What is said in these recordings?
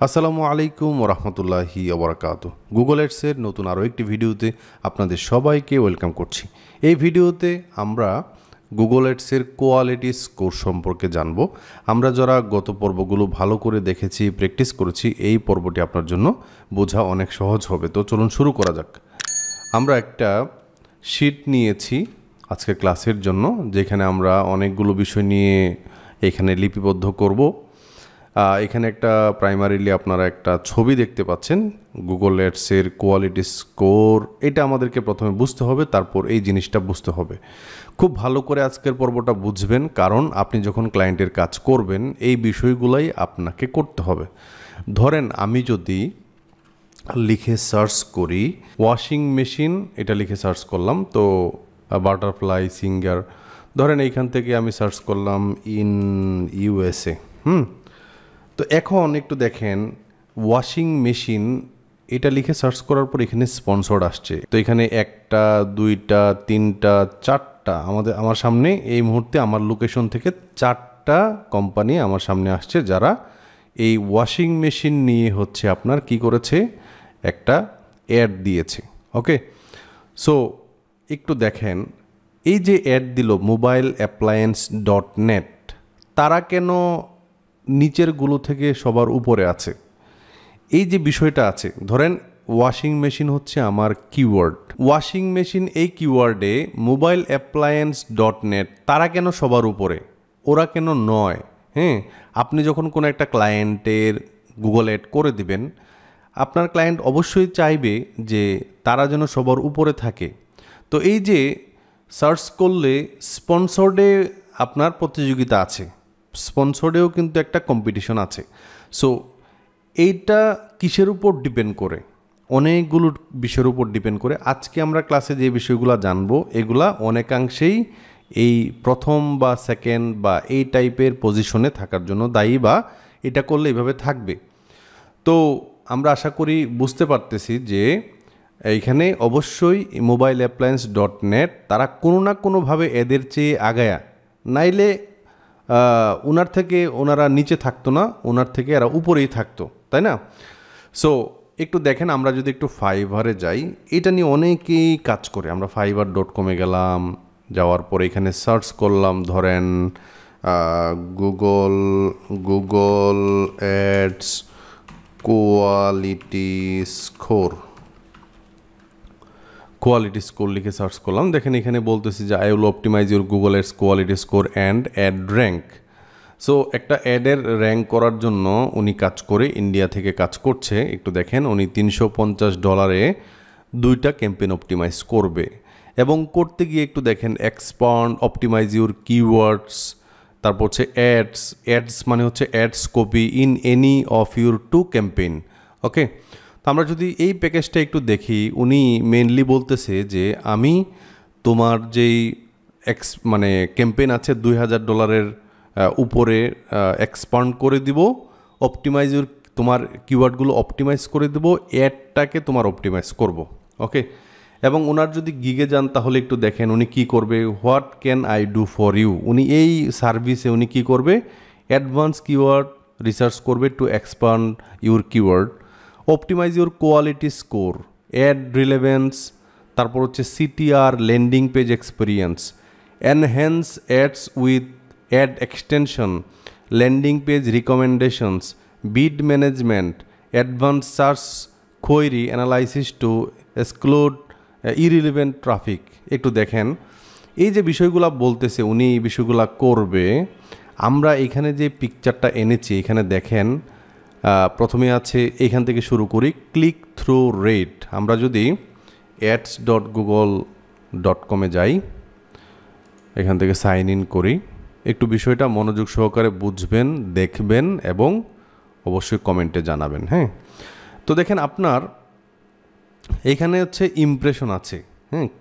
আসসালামু আলাইকুম ওরহমতুল্লাহি ওবরাকাতুহু। গুগল এডসের নতুন আরও একটি ভিডিওতে আপনাদের সবাইকে ওয়েলকাম করছি। এই ভিডিওতে আমরা গুগল এডসের কোয়ালিটি স্কোর সম্পর্কে জানব। আমরা যারা গত পর্বগুলো ভালো করে দেখেছি, প্র্যাকটিস করেছি, এই পর্বটি আপনার জন্য বোঝা অনেক সহজ হবে। তো চলুন শুরু করা যাক। আমরা একটা শিট নিয়েছি আজকের ক্লাসের জন্য, যেখানে আমরা অনেকগুলো বিষয় নিয়ে এখানে লিপিবদ্ধ করব। এখানে একটা প্রাইমারিলি আপনারা একটা ছবি দেখতে পাচ্ছেন, গুগল এডসের কোয়ালিটি স্কোর। এটা আমাদেরকে প্রথমে বুঝতে হবে, তারপর এই জিনিসটা বুঝতে হবে। খুব ভালো করে আজকের পর্বটা বুঝবেন, কারণ আপনি যখন ক্লায়েন্টের কাজ করবেন এই বিষয়গুলাই আপনাকে করতে হবে। ধরেন আমি যদি লিখে সার্চ করি ওয়াশিং মেশিন, এটা লিখে সার্চ করলাম, তো বাটারফ্লাই সিঙ্গার, ধরেন এইখান থেকে আমি সার্চ করলাম ইন ইউএসএ। তো এখন একটু দেখেন ওয়াশিং মেশিন এটা লিখে সার্চ করার পর এখানে স্পন্সর্ড আসছে। তো এখানে একটা, দুইটা, তিনটা, চারটা আমার সামনে এই মুহূর্তে আমার লোকেশন থেকে চারটা কোম্পানি আমার সামনে আসছে, যারা এই ওয়াশিং মেশিন নিয়ে হচ্ছে আপনার কি করেছে, একটা অ্যাড দিয়েছে। ওকে, সো একটু দেখেন এই যে অ্যাড দিল mobileappliance.net, তারা কেন নিচেরগুলো থেকে সবার উপরে আছে? এই যে বিষয়টা আছে, ধরেন ওয়াশিং মেশিন হচ্ছে আমার কিওয়ার্ড, ওয়াশিং মেশিন এই কিওয়ার্ডে mobileappliance.net তারা কেন সবার উপরে, ওরা কেন নয়? আপনি যখন কোনো একটা ক্লায়েন্টের গুগল অ্যাড করে দিবেন, আপনার ক্লায়েন্ট অবশ্যই চাইবে যে তারা যেন সবার উপরে থাকে। তো এই যে সার্চ করলে স্পন্সর্ডে আপনার প্রতিযোগিতা আছে, স্পন্সর্ডেও কিন্তু একটা কম্পিটিশন আছে। সো এইটা কিসের উপর ডিপেন্ড করে? অনেকগুলো বিষয়ের উপর ডিপেন্ড করে। আজকে আমরা ক্লাসে যে বিষয়গুলো জানবো, এগুলা অনেকাংশেই এই প্রথম বা সেকেন্ড বা এই টাইপের পজিশনে থাকার জন্য দায়ী, বা এটা করলে এইভাবে থাকবে। তো আমরা আশা করি বুঝতে পারতেছি যে এইখানে অবশ্যই mobileappliance.net তারা কোনো না কোনোভাবে এদের চেয়ে আগায়া, নাইলে ওনার থেকে ওনারা নিচে থাকতো না, ওনার থেকে এরা উপরেই থাকতো, তাই না? সো একটু দেখেন, আমরা যদি একটু ফাইভারে যাই, এটা নিয়ে অনেকেই কাজ করে। আমরা fiverr.com-এ গেলাম, যাওয়ার পরে এখানে সার্চ করলাম, ধরেন গুগল অ্যাডস কোয়ালিটি স্কোর লিখে সার্চ করলাম। দেখেন এখানে বলতেছি যে I will optimize your Google ads quality score and ad rank. So একটা অ্যাডের র্যাঙ্ক করার জন্য উনি কাজ করে, ইন্ডিয়া থেকে কাজ করছে। একটু দেখেন উনি $350 2টা ক্যাম্পেইন অপটিমাইজ করবে, এবং করতে গিয়ে একটু দেখেন এক্সপান্ড অপটিমাইজ ইউর কিওয়ার্ডস, তারপর হচ্ছে অ্যাডস মানে হচ্ছে ads copy in any of your 2 campaign. Okay, তো আমরা যদি এই প্যাকেজটা একটু দেখি, উনি মেনলি বলতেছে যে আমি তোমার যেই মানে ক্যাম্পেইন আছে $2000 উপরে এক্সপান্ড করে দিব, অপটিমাইজ তোমার কিওয়ার্ডগুলো অপটিমাইজ করে দেবো, অ্যাডটাকে তোমার অপটিমাইজ করব। ওকে, এবং ওনার যদি গিগে যান তাহলে একটু দেখেন উনি কি করবে, what can I do for you. উনি এই সার্ভিসে উনি কি করবে, অ্যাডভান্স কিওয়ার্ড রিসার্চ করবে to expand your keyword, optimize your quality score, ad relevance, তারপর হচ্ছে CTR, landing page experience, enhance ads with ad extension, landing page recommendations, bid management, advance search query analysis to exclude irrelevant traffic. একটু দেখেন এই যে বিষয়গুলো বলতেছে, উনি এই বিষয়গুলো করবে। আমরা এখানে যে পিকচারটা এনেছি, এখানে দেখেন প্রথমে আছে, এখান থেকে শুরু করি, ক্লিক থ্রু রেট। আমরা যদি ads.google.com-এ যাই, এখান থেকে সাইন ইন করি, একটু বিষয়টা মনোযোগ সহকারে বুঝবেন, দেখবেন এবং অবশ্যই কমেন্টে জানাবেন। তো দেখেন আপনার এখানে হচ্ছে ইমপ্রেশন আছে,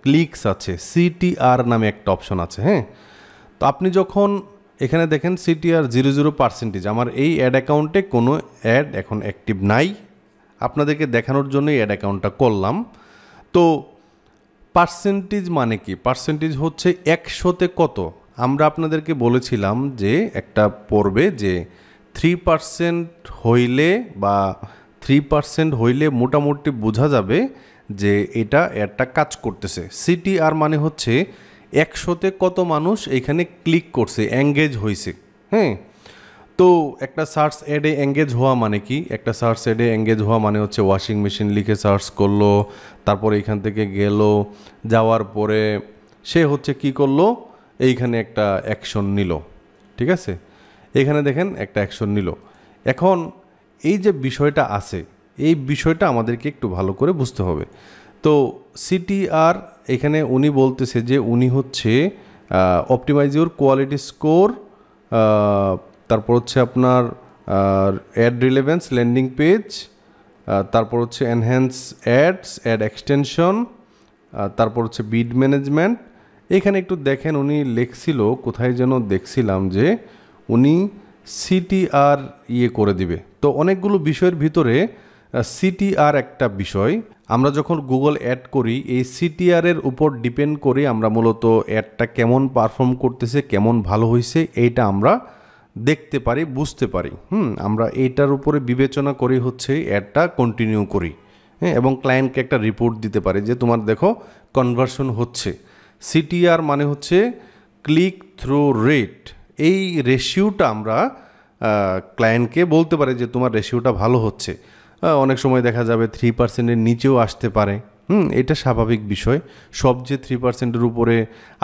ক্লিকস আছে, সিটিআর নামে একটা অপশন আছে। তো আপনি যখন এখানে দেখেন সিটিআর 0% আমার এই অ্যাড অ্যাকাউন্টে কোনো অ্যাড এখন অ্যাক্টিভ নাই, আপনাদেরকে দেখানোর জন্য অ্যাড অ্যাকাউন্টটা করলাম। তো পার্সেন্টেজ মানে কি? পার্সেন্টেজ হচ্ছে 100-তে কত। আমরা আপনাদেরকে বলেছিলাম যে একটা পড়বে যে 3% হইলে বা 3% হইলে মোটামুটি বোঝা যাবে যে এটা অ্যাডটা কাজ করতেছে। সিটিআর মানে হচ্ছে 100তে কত মানুষ এখানে ক্লিক করছে, এঙ্গেজ হয়েছে। হ্যাঁ, তো একটা সার্চ অ্যাডে এঙ্গেজ হওয়া মানে কি? একটা সার্চ অ্যাডে এঙ্গেজ হওয়া মানে হচ্ছে ওয়াশিং মেশিন লিখে সার্চ করলো, তারপরে এখান থেকে গেল, যাওয়ার পরে সে হচ্ছে কি করলো, এইখানে একটা অ্যাকশন নিল। ঠিক আছে, এখানে দেখেন একটা অ্যাকশন নিল। এখন এই যে বিষয়টা আছে, এই বিষয়টা আমাদেরকে একটু ভালো করে বুঝতে হবে। তো সিটিআর এখানে উনি বলতেছে যে উনি হচ্ছে অপটিমাইজ ইউর কোয়ালিটি স্কোর, তারপর হচ্ছে আপনার অ্যাড রিলেভেন্স ল্যান্ডিং পেজ, তারপর হচ্ছে এনহ্যান্স অ্যাডস, অ্যাড এক্সটেনশন, তারপর হচ্ছে বিড ম্যানেজমেন্ট। এখানে একটু দেখেন উনি লিখছিল, কোথায় যেন দেখছিলাম যে উনি সিটিআর করে দিবে। তো অনেকগুলো বিষয়ের ভিতরে সিটিআর একটা বিষয়। আমরা যখন গুগল অ্যাড করি এই সিটিআরের উপর ডিপেন্ড করে আমরা মূলত অ্যাডটা কেমন পারফর্ম করতেছে, কেমন ভালো হয়েছে, এইটা আমরা দেখতে পারি, বুঝতে পারি। আমরা এইটার উপরে বিবেচনা করে হচ্ছে অ্যাডটা কন্টিনিউ করি। হ্যাঁ, এবং ক্লায়েন্টকে একটা রিপোর্ট দিতে পারি যে তোমার দেখো কনভার্সন হচ্ছে। সিটিআর মানে হচ্ছে ক্লিক থ্রু রেট। এই রেশিওটা আমরা ক্লায়েন্টকে বলতে পারি যে তোমার রেশিওটা ভালো হচ্ছে। অনেক সময় দেখা যাবে 3%-এর নিচেও আসতে পারে। এটা স্বাভাবিক বিষয়। সব যে 3%-এর উপরে,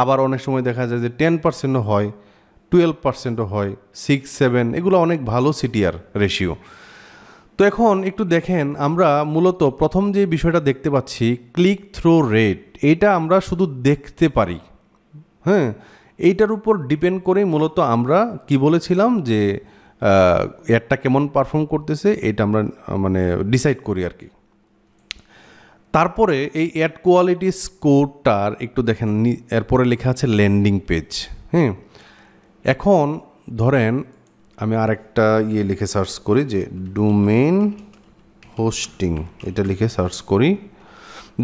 আবার অনেক সময় দেখা যায় যে 10%ও হয়, 12%ও হয়, 6-7, এগুলো অনেক ভালো সিটিআর রেশিও। তো এখন একটু দেখেন, আমরা মূলত প্রথম যে বিষয়টা দেখতে পাচ্ছি ক্লিক থ্রু রেট, এটা আমরা শুধু দেখতে পারি। হ্যাঁ, এইটার উপর ডিপেন্ড করে মূলত আমরা কি বলেছিলাম যে অ্যাডটা কেমন পারফর্ম করতেছে এটা আমরা মানে ডিসাইড করি আর কি। তারপরে এই অ্যাড কোয়ালিটি স্কোরটার একটু দেখেন, এরপরে লেখা আছে ল্যান্ডিং পেজ। হ্যাঁ, এখন ধরেন আমি আরেকটা লিখে সার্চ করি যে ডোমেইন হোস্টিং, এটা লিখে সার্চ করি।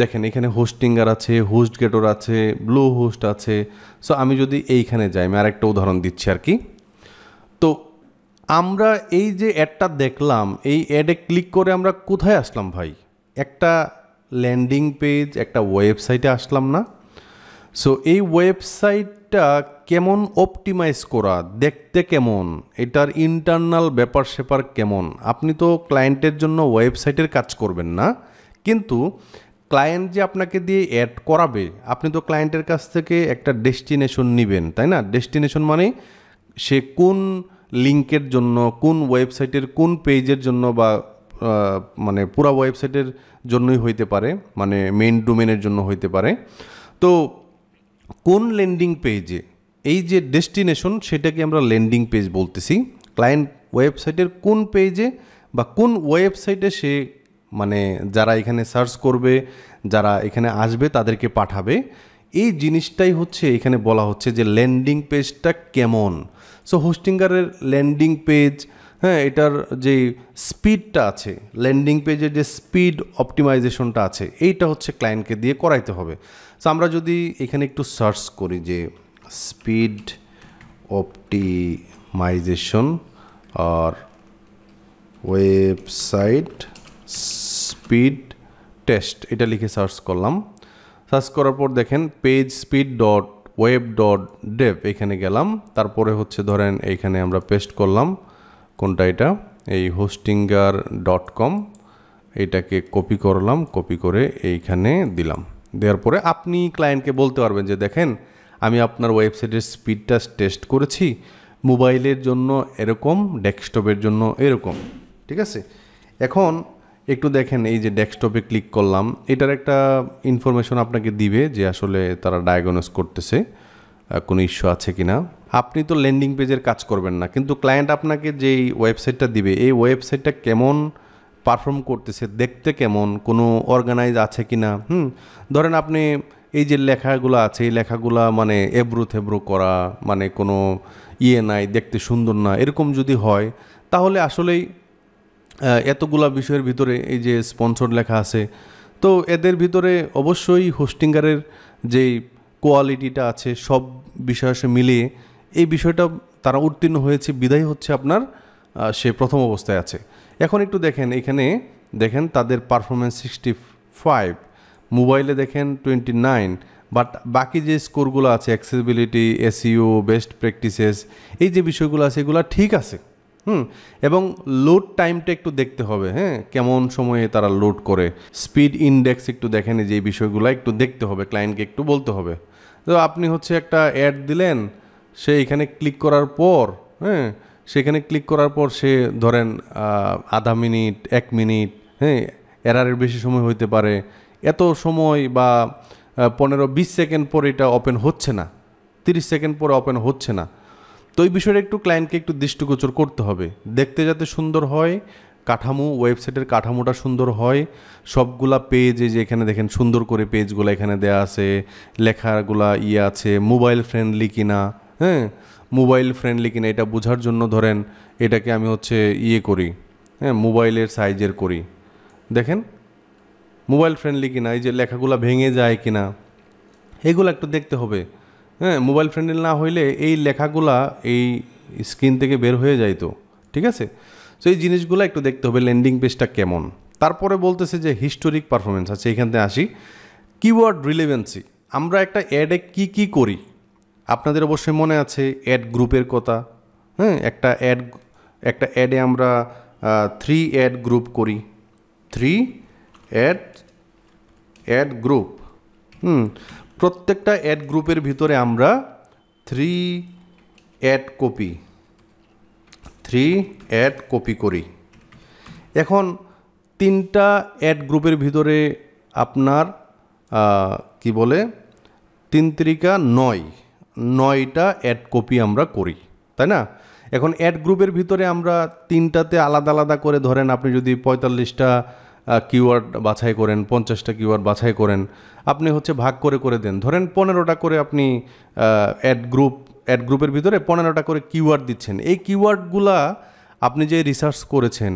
দেখেন এখানে হোস্টিঙ্গার আছে, হোস্ট গেটর আছে, ব্লু হোস্ট আছে। সো আমি যদি এইখানে যাই, আমি আরেকটা উদাহরণ দিচ্ছি আর কি। তো আমরা এই যে অ্যাডটা দেখলাম, এই অ্যাডে ক্লিক করে আমরা কোথায় আসলাম ভাই? একটা ল্যান্ডিং পেজ, একটা ওয়েবসাইটে আসলাম না? সো এই ওয়েবসাইটটা কেমন অপটিমাইজ করা, দেখতে কেমন, এটার ইন্টারনাল ব্যাপার স্যাপার কেমন? আপনি তো ক্লায়েন্টের জন্য ওয়েবসাইটের কাজ করবেন না, কিন্তু ক্লায়েন্ট যে আপনাকে দিয়ে অ্যাড করাবে, আপনি তো ক্লায়েন্টের কাছ থেকে একটা ডেস্টিনেশন নেবেন, তাই না? ডেস্টিনেশন মানে সে কোন লিঙ্কের জন্য, কোন ওয়েবসাইটের কোন পেজের জন্য, বা মানে পুরো ওয়েবসাইটের জন্যই হইতে পারে, মানে মেইন ডোমেনের জন্য হইতে পারে। তো কোন ল্যান্ডিং পেজে, এই যে ডেস্টিনেশন, সেটাকে আমরা ল্যান্ডিং পেজ বলতেছি। ক্লায়েন্ট ওয়েবসাইটের কোন পেজে বা কোন ওয়েবসাইটে সে মানে যারা এখানে সার্চ করবে, যারা এখানে আসবে তাদেরকে পাঠাবে, এই জিনিসটাই হচ্ছে এখানে বলা হচ্ছে যে ল্যান্ডিং পেজটা কেমন। সো হোস্টিঙ্গারের ল্যান্ডিং পেজ, হ্যাঁ, এটার যে স্পিডটা আছে, ল্যান্ডিং পেজের যে স্পিড অপটিমাইজেশনটা আছে, এইটা হচ্ছে ক্লায়েন্টকে দিয়ে করাইতে হবে। সো আমরা যদি এখানে একটু সার্চ করি যে স্পিড অপটিমাইজেশন আর ওয়েবসাইট স্পিড টেস্ট, এটা লিখে সার্চ করলাম। সার্চ করার পর দেখেন page speed dot web dot Dave, এখানে গেলাম। তারপরে হচ্ছে ধরেন এইখানে আমরা পেস্ট করলাম, কোনটা এটা, এই hostinger.com, এইটাকে কপি করলাম, কপি করে এইখানে দিলাম। দেওয়ার পরে আপনি ক্লায়েন্টকে বলতে পারবেন যে দেখেন আমি আপনার ওয়েবসাইটের স্পিডটা টেস্ট করেছি, মোবাইলের জন্য এরকম, ডেস্কটপের জন্য এরকম। ঠিক আছে, এখন একটু দেখেন এই যে ডেস্কটপে ক্লিক করলাম, এটার একটা ইনফরমেশন আপনাকে দিবে যে আসলে তারা ডায়াগনোস করতেছে কোনো ইস্যু আছে কিনা। আপনি তো ল্যান্ডিং পেজের কাজ করবেন না, কিন্তু ক্লায়েন্ট আপনাকে যেই ওয়েবসাইটটা দিবে, এই ওয়েবসাইটটা কেমন পারফর্ম করতেছে, দেখতে কেমন, কোনো অর্গানাইজ আছে কিনা। ধরেন আপনি এই যে লেখাগুলো আছে, এই লেখাগুলো মানে এবড়ো থেবড়ো করা, মানে কোনো নাই, দেখতে সুন্দর না, এরকম যদি হয়, তাহলে আসলেই এতগুলা বিষয়ের ভিতরে এই যে স্পন্সর লেখা আছে, তো এদের ভিতরে অবশ্যই হোস্টিঙ্গারের যেই কোয়ালিটিটা আছে, সব বিষয় মিলিয়ে এই বিষয়টা তারা উত্তীর্ণ হয়েছে, বিদায় হচ্ছে আপনার সে প্রথম অবস্থায় আছে। এখন একটু দেখেন, এখানে দেখেন তাদের পারফরমেন্স 65, মোবাইলে দেখেন 29, বাট বাকি যে স্কোরগুলো আছে অ্যাক্সেসিবিলিটি, এসইও, বেস্ট প্র্যাকটিসেস, এই যে বিষয়গুলো আছে এগুলো ঠিক আছে। এবং লোড টাইমটা একটু দেখতে হবে, হ্যাঁ, কেমন সময়ে তারা লোড করে, স্পিড ইন্ডেক্স একটু দেখেন, যে বিষয়গুলো একটু দেখতে হবে, ক্লায়েন্টকে একটু বলতে হবে। তো আপনি হচ্ছে একটা অ্যাড দিলেন, সে এখানে ক্লিক করার পর, হ্যাঁ, সেখানে ক্লিক করার পর সে ধরেন আধা মিনিট, 1 মিনিট, হ্যাঁ, এরারের বেশি সময় হইতে পারে, এত সময় বা 15-20 সেকেন্ড পর এটা ওপেন হচ্ছে না, 30 সেকেন্ড পরে ওপেন হচ্ছে না। তো এই বিষয়টা একটু ক্লায়েন্টকে একটু দৃষ্টিগোচর করতে হবে, দেখতে যাতে সুন্দর হয়, কাঠামো, ওয়েবসাইটের কাঠামোটা সুন্দর হয়, সবগুলা পেজ, যে এখানে দেখেন সুন্দর করে পেজগুলো এখানে দেয়া আছে, লেখাগুলা আছে, মোবাইল ফ্রেন্ডলি কিনা, হ্যাঁ, মোবাইল ফ্রেন্ডলি কিনা এটা বোঝার জন্য ধরেন এটাকে আমি হচ্ছে করি, হ্যাঁ, মোবাইলের সাইজের করি, দেখেন মোবাইল ফ্রেন্ডলি কিনা, এই যে লেখাগুলা ভেঙে যায় কিনা এগুলো একটু দেখতে হবে। হ্যাঁ, মোবাইল ফ্রেন্ডলি না হইলে এই লেখাগুলা এই স্ক্রিন থেকে বের হয়ে যায়, তো ঠিক আছে। সো এই জিনিসগুলো একটু দেখতে হবে, ল্যান্ডিং পেজটা কেমন। তারপরে বলতেছে যে হিস্টোরিক পারফরমেন্স আছে, এখান থেকে আসি কিওয়ার্ড রিলেভেন্সি। আমরা একটা অ্যাডে কি করি, আপনাদের অবশ্যই মনে আছে অ্যাড গ্রুপের কথা, হ্যাঁ, একটা অ্যাডে আমরা 3 অ্যাড গ্রুপ করি, 3 অ্যাড গ্রুপ। প্রত্যেকটা অ্যাড গ্রুপের ভিতরে আমরা 3 অ্যাড কপি করি। এখন 3টা অ্যাড গ্রুপের ভিতরে আপনার কি বলে 3 3 9টা অ্যাড কপি আমরা করি, তাই না? এখন অ্যাড গ্রুপের ভিতরে আমরা 3টাতে আলাদা আলাদা করে, ধরেন আপনি যদি 45টা কিওয়ার্ড বাছাই করেন, 50টা কিওয়ার্ড বাছাই করেন, আপনি হচ্ছে ভাগ করে দেন, ধরেন 15টা করে আপনি অ্যাড গ্রুপের ভিতরে 15টা করে কিওয়ার্ড দিচ্ছেন। এই কিওয়ার্ডগুলা আপনি যে রিসার্চ করেছেন,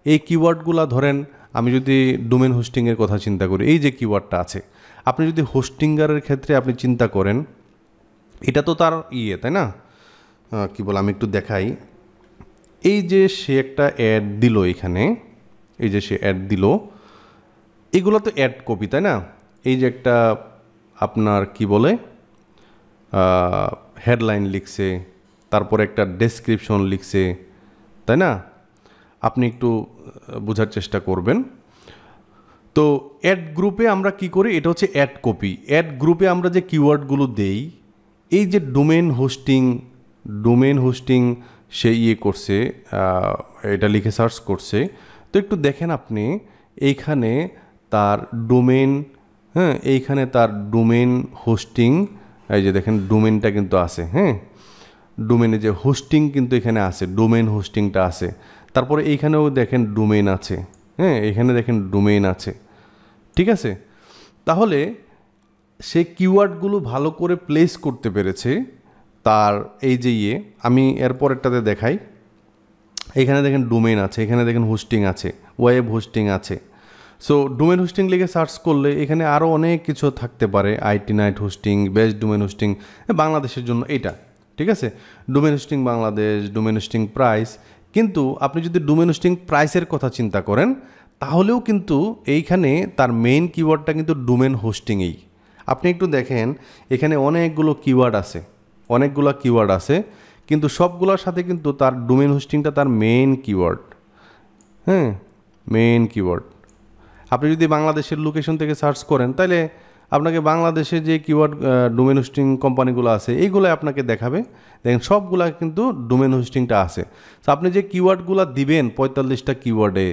এই কিওয়ার্ডগুলা ধরেন আমি যদি ডোমেন হোস্টিংয়ের কথা চিন্তা করি, এই যে কিওয়ার্ডটা আছে, আপনি যদি হোস্টিঙ্গারের ক্ষেত্রে আপনি চিন্তা করেন, এটা তো তার তাই না, কি বলে আমি একটু দেখাই, এই যে সে একটা অ্যাড দিল এখানে, এই যে সে অ্যাড দিল, এগুলো তো অ্যাড কপি, তাই না? এই যে একটা আপনার কি বলে হেডলাইন লিখছে, তারপরে একটা ডেসক্রিপশন লিখছে, তাই না? আপনি একটু বোঝার চেষ্টা করবেন। তো অ্যাড গ্রুপে আমরা কি করি, এটা হচ্ছে অ্যাড কপি। অ্যাড গ্রুপে আমরা যে কিওয়ার্ডগুলো দেই, এই যে ডোমেন হোস্টিং সে করছে, এটা লিখে সার্চ করছে, তো একটু দেখেন আপনি এইখানে তার ডোমেন, হ্যাঁ, এইখানে তার ডোমেন হোস্টিং, এই যে দেখেন ডোমেনটা কিন্তু আছে, হ্যাঁ, ডোমেনে যে হোস্টিং কিন্তু এখানে আছে, ডোমেন হোস্টিংটা আছে। তারপরে এইখানেও দেখেন ডোমেন আছে, হ্যাঁ, এখানে দেখেন ডোমেন আছে, ঠিক আছে। তাহলে সে কিওয়ার্ডগুলো ভালো করে প্লেস করতে পেরেছে। তার এই যে আমি এরপরেরটাতে দেখাই, এখানে দেখেন ডোমেন আছে, এখানে দেখেন হোস্টিং আছে, ওয়েব হোস্টিং আছে। সো ডোমেন হোস্টিং লিখে সার্চ করলে এখানে আরও অনেক কিছু থাকতে পারে, IT night hosting, best domain hosting বাংলাদেশের জন্য এটা, ঠিক আছে, domain hosting Bangladesh, domain hosting price. কিন্তু আপনি যদি ডোমেন হোস্টিং প্রাইসের কথা চিন্তা করেন, তাহলেও কিন্তু এইখানে তার মেইন কিওয়ার্ডটা কিন্তু ডোমেন হোস্টিংয়েই। আপনি একটু দেখেন এখানে অনেকগুলো কিওয়ার্ড আছে, কিন্তু সবগুলোর সাথে কিন্তু তার ডোমেন হোস্টিংটা তার মেইন কিওয়ার্ড, হ্যাঁ, মেইন কিওয়ার্ড। আপনি যদি বাংলাদেশের লোকেশন থেকে সার্চ করেন, তাহলে আপনাকে বাংলাদেশে যে কিওয়ার্ড ডোমেন হোস্টিং কোম্পানিগুলো আছে এইগুলো আপনাকে দেখাবে, দেখেন সবগুলা কিন্তু ডোমেন হোস্টিংটা আছে। তো আপনি যে কিওয়ার্ডগুলো দিবেন 45টা কিওয়ার্ডে,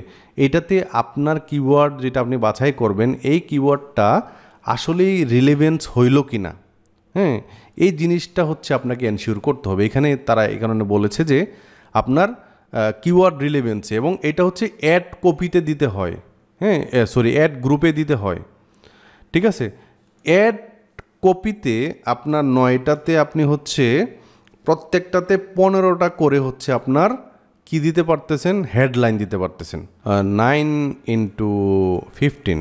এইটাতে আপনার কিওয়ার্ড যেটা আপনি বাছাই করবেন, এই কিওয়ার্ডটা আসলেই রিলেভেন্স হইল কি না, হ্যাঁ, এই জিনিসটা হচ্ছে আপনাকে এনশিওর করতে হবে। এখানে তারা এই কারণে বলেছে যে আপনার কিওয়ার্ড রিলেভেন্সি, এবং এটা হচ্ছে অ্যাড কপিতে দিতে হয়, হ্যাঁ, অ্যাড গ্রুপে দিতে হয়, ঠিক আছে। অ্যাড কপিতে আপনার 9টাতে আপনি হচ্ছে প্রত্যেকটাতে 15টা করে হচ্ছে আপনার কি দিতে পারতেছেন, হেডলাইন দিতে পারতেছেন, 9 × 15।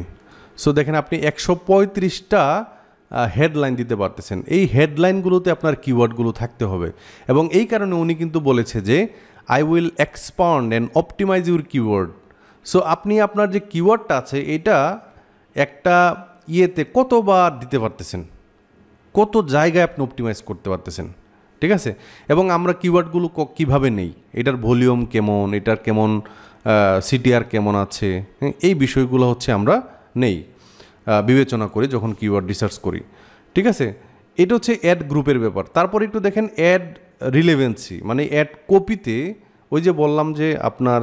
সো দেখেন আপনি 135টা হেডলাইন দিতে পারতেছেন। এই হেডলাইনগুলোতে আপনার কিওয়ার্ডগুলো থাকতে হবে, এবং এই কারণে উনি কিন্তু বলেছে যে I will expand and optimize your keyword. So আপনি আপনার যে কিওয়ার্ডটা আছে এটা একটা ইয়েতে কতবার দিতে পারতেছেন, কত জায়গায় আপনি অপটিমাইজ করতে পারতেছেন, ঠিক আছে। এবং আমরা কিওয়ার্ডগুলো কীভাবে নেই, এটার ভলিউম কেমন, এটার কেমন সিটিআর কেমন আছে, এই বিষয়গুলো হচ্ছে আমরা নেই বিবেচনা করি যখন কিওয়ার্ড রিসার্চ করি, ঠিক আছে। এটা হচ্ছে অ্যাড গ্রুপের ব্যাপার। তারপর একটু দেখেন অ্যাড রিলেভেন্সি, মানে অ্যাড কপিতে ওই যে বললাম যে আপনার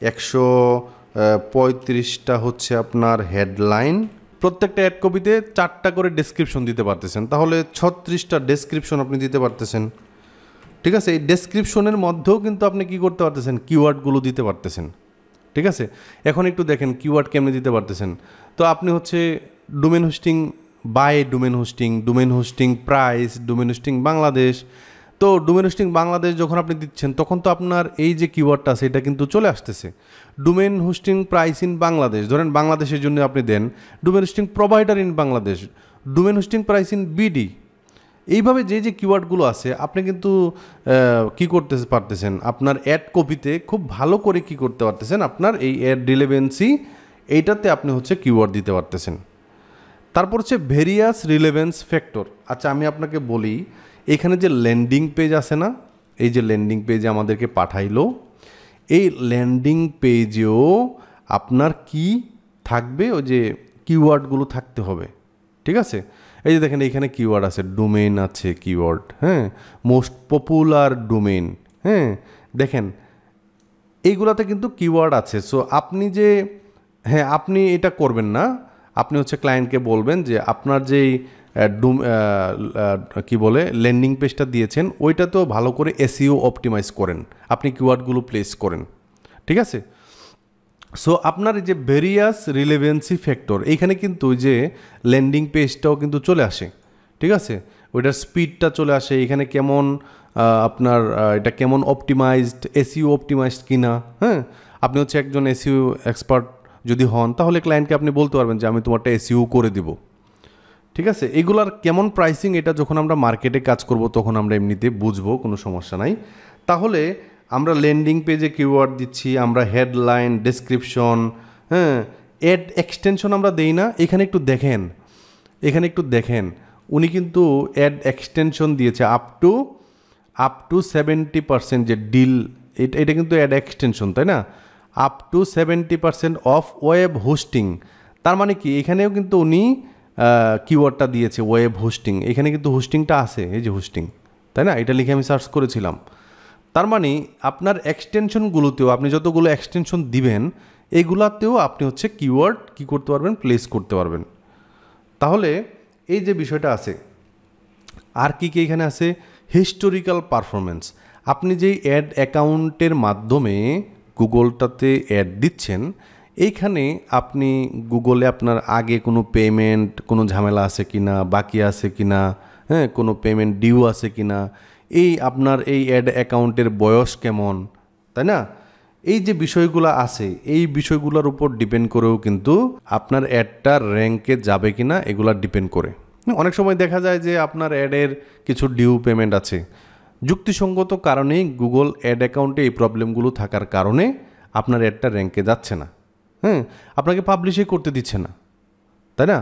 135টা হচ্ছে আপনার হেডলাইন, প্রত্যেকটা অ্যাড কপিতে 4টা করে ডেসক্রিপশন দিতে পারতেছেন, তাহলে 36টা ডেসক্রিপশন আপনি দিতে পারতেছেন, ঠিক আছে। এই ডেসক্রিপশনের মধ্যেও কিন্তু আপনি কি করতে পারতেছেন, কিওয়ার্ডগুলো দিতে পারতেছেন, ঠিক আছে। এখন একটু দেখেন কিওয়ার্ড কেমনে দিতে পারতেছেন। তো আপনি হচ্ছে domain hosting, buy domain hosting price, domain hosting Bangladesh. তো ডোমেন হোস্টিং বাংলাদেশ যখন আপনি দিচ্ছেন তখন তো আপনার এই যে কিওয়ার্ডটা আছে এটা কিন্তু চলে আসতেছে। Domain hosting price in Bangladesh, ধরেন বাংলাদেশের জন্য আপনি দেন domain hosting provider in Bangladesh, domain hosting price in BD. এইভাবে যে যে কিওয়ার্ডগুলো আছে আপনি কিন্তু কি করতে পারতেছেন, আপনার অ্যাড কপিতে খুব ভালো করে কি করতে পারতেছেন, আপনার এই অ্যাড রিলেভেন্সি এইটাতে আপনি হচ্ছে কিওয়ার্ড দিতে পারতেছেন। তারপর হচ্ছে ভেরিয়াস রিলেভেন্স ফ্যাক্টর। আচ্ছা আমি আপনাকে বলি, এখানে যে ল্যান্ডিং পেজ আছে না, এই যে ল্যান্ডিং পেজে আমাদেরকে পাঠাইলো, এই ল্যান্ডিং পেজেও আপনার কি থাকবে, ওই যে কিওয়ার্ডগুলো থাকতে হবে, ঠিক আছে। এই যে দেখেন এইখানে কিওয়ার্ড আছে, ডোমেন আছে কিওয়ার্ড, হ্যাঁ, মোস্ট পপুলার ডোমেন, হ্যাঁ, দেখেন এইগুলাতে কিন্তু কিওয়ার্ড আছে। সো আপনি যে হ্যাঁ আপনি এটা করবেন না, আপনি হচ্ছে ক্লায়েন্টকে বলবেন যে আপনার যেই কি বলে ল্যান্ডিং পেজটা দিয়েছেন ওইটাতেও ভালো করে এসইও অপটিমাইজ করেন, আপনি কিওয়ার্ডগুলো প্লেস করেন, ঠিক আছে। সো আপনার এই যে ভেরিয়াস রিলেভেন্সি ফ্যাক্টর, এইখানে কিন্তু ওই যে ল্যান্ডিং পেজটাও কিন্তু চলে আসে, ঠিক আছে। ওইটার স্পিডটা চলে আসে, এখানে কেমন আপনার এটা কেমন অপটিমাইজড, এসইও অপটিমাইজড কিনা, হ্যাঁ। আপনি হচ্ছে একজন এসইও এক্সপার্ট যদি হন তাহলে ক্লায়েন্টকে আপনি বলতে পারবেন যে আমি তোমারটা এসইও করে দিব, ঠিক আছে। এগুলার কেমন প্রাইসিং এটা যখন আমরা মার্কেটে কাজ করব তখন আমরা এমনিতে বুঝবো, কোনো সমস্যা নাই। তাহলে আমরা ল্যান্ডিং পেজে কিওয়ার্ড দিচ্ছি, আমরা হেডলাইন, ডেসক্রিপশন, হ্যাঁ, অ্যাড এক্সটেনশন আমরা দেই না। এখানে একটু দেখেন, এখানে একটু দেখেন উনি কিন্তু অ্যাড এক্সটেনশন দিয়েছে আপ টু 70% যে ডিল, এটা কিন্তু অ্যাড এক্সটেনশন, তাই না। Up to 70% of web hosting, তার মানে কি এখানেও কিন্তু উনি কিওয়ার্ডটা দিয়েছে ওয়েব হোস্টিং, এখানে কিন্তু হোস্টিংটা আছে, এই যে হোস্টিং, তাই না, এটা লিখে আমি সার্চ করেছিলাম। তার মানে আপনার এক্সটেনশনগুলোতেও আপনি যতগুলো এক্সটেনশন দিবেন এইগুলাতেও আপনি হচ্ছে কিওয়ার্ড কী করতে পারবেন, প্লেস করতে পারবেন। তাহলে এই যে বিষয়টা আছে, আর কি কি এখানে আছে, হিস্টোরিক্যাল পারফরমেন্স। আপনি যেই অ্যাড অ্যাকাউন্টের মাধ্যমে গুগলটাতে অ্যাড দিচ্ছেন, এইখানে আপনি গুগলে আপনার আগে কোনো পেমেন্ট, কোনো ঝামেলা আছে কি না, বাকি আছে কি না, হ্যাঁ, কোনো পেমেন্ট ডিউ আছে কি না, এই আপনার এই অ্যাড অ্যাকাউন্টের বয়স কেমন, তাই না, এই যে বিষয়গুলো আছে এই বিষয়গুলোর উপর ডিপেন্ড করেও কিন্তু আপনার অ্যাডটা র্যাঙ্কে যাবে কি না এগুলা ডিপেন্ড করে। অনেক সময় দেখা যায় যে আপনার অ্যাডের কিছু ডিউ পেমেন্ট আছে, যুক্তিসঙ্গত কারণেই গুগল অ্যাড অ্যাকাউন্টে এই প্রবলেমগুলো থাকার কারণে আপনার অ্যাডটা র্যাঙ্কে যাচ্ছে না, হ্যাঁ, আপনাকে পাবলিশই করতে দিচ্ছে না, তাই না।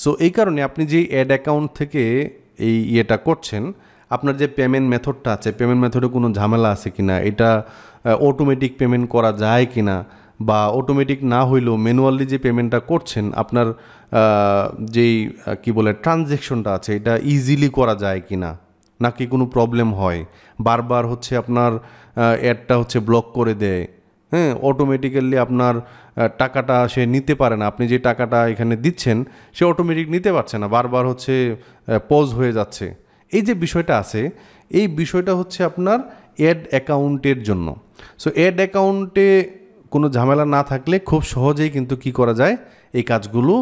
সো এই কারণে আপনি যে অ্যাড অ্যাকাউন্ট থেকে এই ইয়েটা করছেন, আপনার যে পেমেন্ট মেথডটা আছে, পেমেন্ট মেথডে কোনো ঝামেলা আছে কি না, এটা অটোমেটিক পেমেন্ট করা যায় কি না, বা অটোমেটিক না হইলেও ম্যানুয়ালি যে পেমেন্টটা করছেন আপনার যেই কি বলে ট্রানজ্যাকশনটা আছে এটা ইজিলি করা যায় কি না, নাকি কোনো প্রবলেম হয়, বারবার হচ্ছে আপনার অ্যাডটা হচ্ছে ব্লক করে দেয়, হ্যাঁ, অটোমেটিক্যালি আপনার টাকাটা সে নিতে পারে না, আপনি যে টাকাটা এখানে দিচ্ছেন সে অটোমেটিক নিতে পারছে না, বারবার হচ্ছে পজ হয়ে যাচ্ছে। এই যে বিষয়টা আছে এই বিষয়টা হচ্ছে আপনার অ্যাড অ্যাকাউন্টের জন্য। সো অ্যাড অ্যাকাউন্টে কোনো ঝামেলা না থাকলে খুব সহজেই কিন্তু কি করা যায়, এই কাজগুলো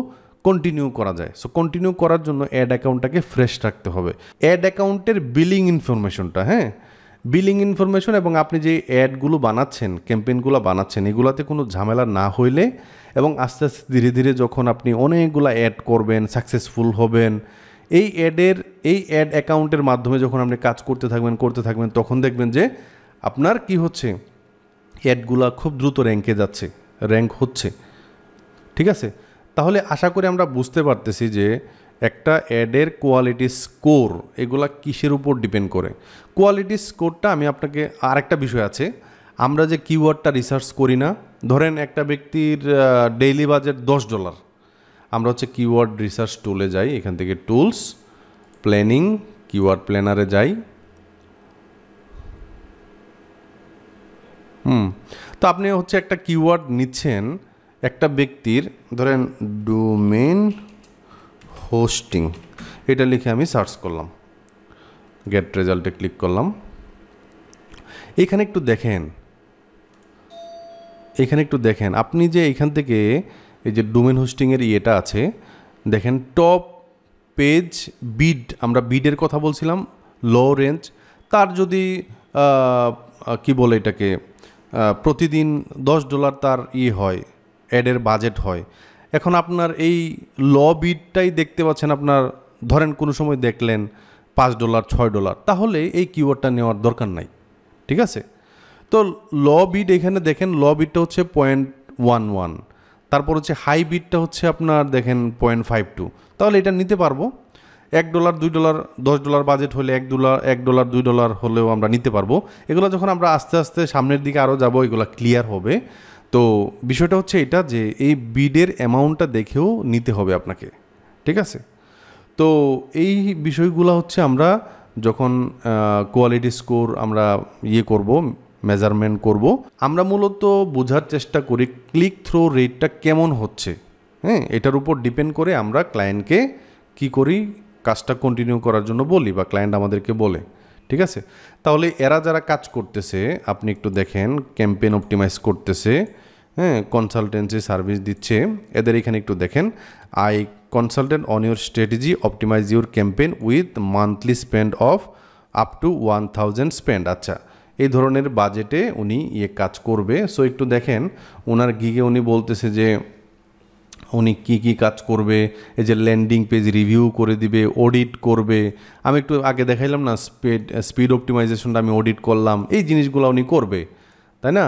কন্টিনিউ করা যায়। সো কন্টিনিউ করার জন্য অ্যাড অ্যাকাউন্টটাকে ফ্রেশ রাখতে হবে। অ্যাড অ্যাকাউন্টের বিলিং ইনফরমেশনটা, হ্যাঁ, বিলিং ইনফরমেশন এবং আপনি যে অ্যাডগুলো বানাচ্ছেন, ক্যাম্পেইনগুলো বানাচ্ছেন, এগুলাতে কোনো ঝামেলা না হইলে এবং আস্তে আস্তে ধীরে ধীরে যখন আপনি অনেকগুলো অ্যাড করবেন, সাকসেসফুল হবেন, এই অ্যাড অ্যাকাউন্টের মাধ্যমে যখন আপনি কাজ করতে থাকবেন তখন দেখবেন যে আপনার কি হচ্ছে, অ্যাডগুলা খুব দ্রুত র্যাঙ্কে যাচ্ছে, র্যাঙ্ক হচ্ছে। ঠিক আছে, তাহলে আশা করি আমরা বুঝতে পারতেছি যে একটা অ্যাডের কোয়ালিটি স্কোর এগুলা কিসের উপর ডিপেন্ড করে। কোয়ালিটি স্কোরটা আমি আপনাকে আরেকটা বিষয় আছে, আমরা যে কিওয়ার্ডটা রিসার্চ করি না, ধরেন একটা ব্যক্তির ডেইলি বাজেট $10, আমরা হচ্ছে কিওয়ার্ড রিসার্চ টুলে যাই, এখান থেকে টুলস, প্ল্যানিং, কিওয়ার্ড প্ল্যানারে যাই। তো আপনি হচ্ছে একটা কিওয়ার্ড নিচ্ছেন একটা ব্যক্তির, ধরেন ডোমেইন হোস্টিং, এটা লিখে আমি সার্চ করলাম, গেট রেজাল্টে ক্লিক করলাম। এখানে একটু দেখেন আপনি যে এখান থেকে এই যে ডোমেইন হোস্টিংয়ের ইয়েটা আছে, দেখেন টপ পেজ বিড, আমরা বিডের কথা বলছিলাম, লো রেঞ্জ, তার যদি কি বলে এটাকে প্রতিদিন $10 তার হয়, অ্যাডের বাজেট হয়। এখন আপনার এই ল বিডটাই দেখতে পাচ্ছেন, আপনার ধরেন কোনো সময় দেখলেন $5, $6, তাহলে এই কিওয়ার্ডটা নেওয়ার দরকার নাই। ঠিক আছে, তো ল বিড এখানে দেখেন, ল বিডটা হচ্ছে 0.11, তারপর হচ্ছে হাই বিডটা হচ্ছে আপনার দেখেন 0.52, তাহলে এটা নিতে পারবো। $1, $2, $10 বাজেট হলে $1, $2 হলেও আমরা নিতে পারবো। এগুলো যখন আমরা আস্তে আস্তে সামনের দিকে আরও যাবো, এগুলো ক্লিয়ার হবে। তো বিষয়টা হচ্ছে এটা যে এই বিডের অ্যামাউন্টটা দেখেও নিতে হবে আপনাকে। ঠিক আছে, তো এই বিষয়গুলো হচ্ছে আমরা যখন কোয়ালিটি স্কোর আমরা করব, মেজারমেন্ট করব, আমরা মূলত বোঝার চেষ্টা করি ক্লিক থ্রো রেটটা কেমন হচ্ছে। হ্যাঁ, এটার উপর ডিপেন্ড করে আমরা ক্লায়েন্টকে কি করি, কাজটা কন্টিনিউ করার জন্য বলি বা ক্লায়েন্ট আমাদেরকে বলে। ঠিক আছে, তাহলে এরা যারা কাজ করতেছে আপনি একটু দেখেন, ক্যাম্পেইন অপটিমাইজ করতেছে, হ্যাঁ, কনসালটেন্সি সার্ভিস দিচ্ছে, এদের এখানে একটু দেখেন, I consultant on your strategy, optimize your campaign with monthly spend of up to 1000 spend. আচ্ছা, এই ধরনের বাজেটে উনি কাজ করবে। সো একটু দেখেন ওনার গিগে উনি বলতেছে যে উনি কি কাজ করবে, এই যে ল্যান্ডিং পেজ রিভিউ করে দিবে, অডিট করবে। আমি একটু আগে দেখাইলাম না, স্পিড অপটিমাইজেশনটা আমি অডিট করলাম, এই জিনিসগুলো উনি করবে, তাই না?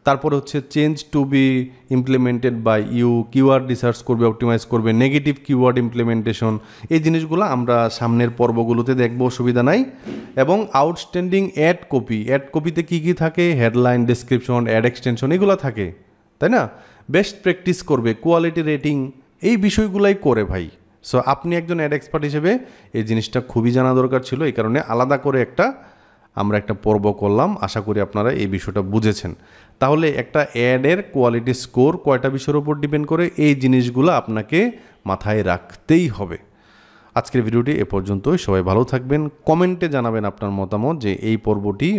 তারপরে হচ্ছে change to be implemented by you, keyword research করবে, অপটিমাইজ করবে, নেগেটিভ কিওয়ার্ড ইমপ্লিমেন্টেশন, এই জিনিসগুলো আমরা সামনের পর্বগুলোতে দেখব, অসুবিধা নাই। এবং আউটস্ট্যান্ডিং অ্যাড কপিতে কী থাকে, হেডলাইন, ডেসক্রিপশন, অ্যাড এক্সটেনশন, এগুলো থাকে, তাই না? বেস্ট প্র্যাকটিস করবে, কোয়ালিটি রেটিং, এই বিষয়গুলাই করে ভাই। সো আপনি একজন অ্যাড এক্সপার্ট হিসেবে এই জিনিসটা খুবই জানা দরকার ছিল, এই কারণে আলাদা করে আমরা একটা পর্ব করলাম। আশা করি আপনারা এই বিষয়টা বুঝেছেন। তাহলে একটা অ্যাডের কোয়ালিটি স্কোর কয়টা বিষয়ের উপর ডিপেন্ড করে, এই জিনিসগুলো আপনাকে মাথায় রাখতেই হবে। আজকের ভিডিওটি এ পর্যন্তই। সবাই ভালো থাকবেন, কমেন্টে জানাবেন আপনার মতামত যে এই পর্বটি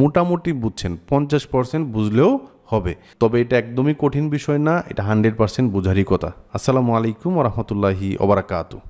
মোটামুটি বুঝছেন, 50% বুঝলেও হবে, তবে এটা একদমই কঠিন বিষয় না, এটা 100% বোঝারই কথা। আসসালামু আলাইকুম ওয়া রাহমাতুল্লাহি ওয়া বারাকাতুহু।